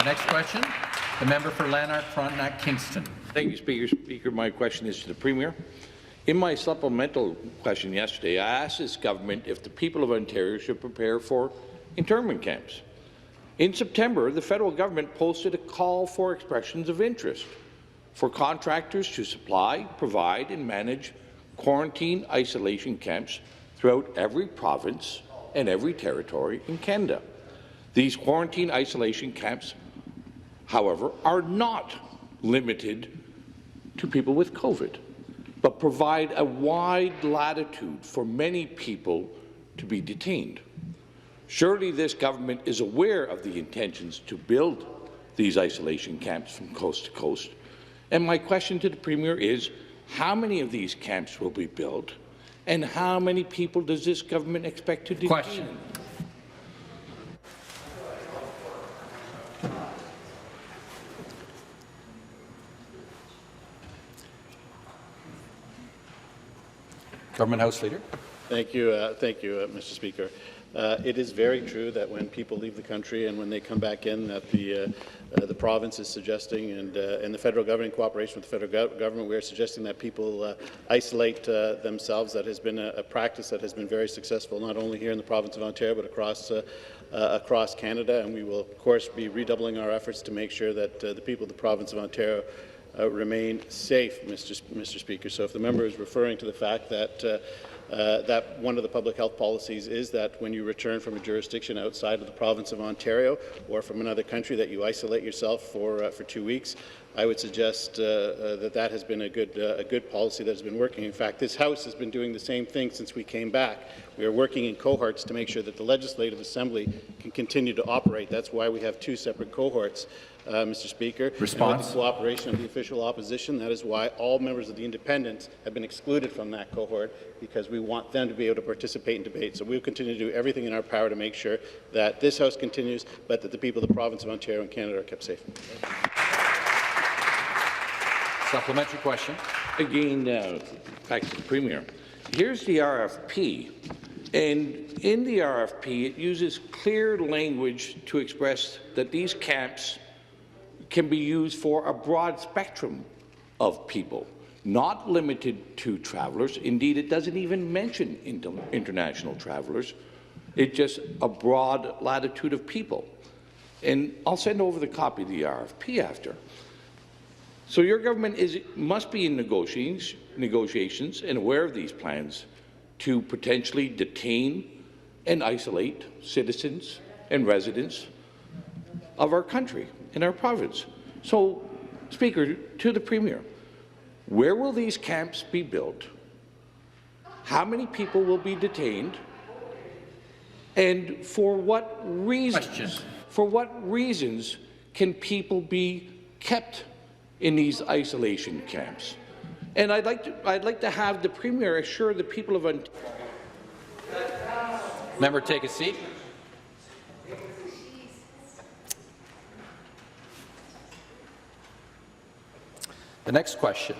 Next question, the member for Lanark, Frontenac, Kingston. Thank you, Speaker. My question is to the Premier. In my supplemental question yesterday, I asked this government if the people of Ontario should prepare for internment camps. In September, the federal government posted a call for expressions of interest for contractors to supply, provide and manage quarantine isolation camps throughout every province and every territory in Canada. These quarantine isolation camps, however, are not limited to people with COVID, but provide a wide latitude for many people to be detained. Surely this government is aware of the intentions to build these isolation camps from coast to coast. And my question to the Premier is, how many of these camps will be built, and how many people does this government expect to detain? Question. Government House Leader. Thank you, Mr. Speaker. It is very true that when people leave the country and when they come back in, that the province is suggesting, and the federal government, in cooperation with the federal government, we are suggesting that people isolate themselves. That has been a practice that has been very successful, not only here in the province of Ontario, but across Canada. And we will, of course, be redoubling our efforts to make sure that the people of the province of Ontario remain safe, Mr. Speaker. So if the member is referring to the fact that that one of the public health policies is that when you return from a jurisdiction outside of the province of Ontario or from another country, that you isolate yourself for 2 weeks, I would suggest that has been a good policy that has been working. In fact, this House has been doing the same thing since we came back. We are working in cohorts to make sure that the Legislative Assembly can continue to operate. That's why we have 2 separate cohorts, Mr. Speaker. Response. And with the cooperation of the official opposition, that is why all members of the Independents have been excluded from that cohort, because we want them to be able to participate in debate. So we will continue to do everything in our power to make sure that this House continues, but that the people of the province of Ontario and Canada are kept safe. Supplementary question. Again, back to the Premier. Here's the RFP, and in the RFP it uses clear language to express that these camps can be used for a broad spectrum of people, not limited to travellers. Indeed, it doesn't even mention international travellers. It's just a broad latitude of people. And I'll send over the copy of the RFP after. So your government must be in negotiations and aware of these plans to potentially detain and isolate citizens and residents of our country and our province. So, Speaker, to the Premier, where will these camps be built? How many people will be detained? And for what reasons? Question. For what reasons can people be kept in these isolation camps? And I'd like to have the Premier assure the people of Ontario. Member, take a seat. The next question,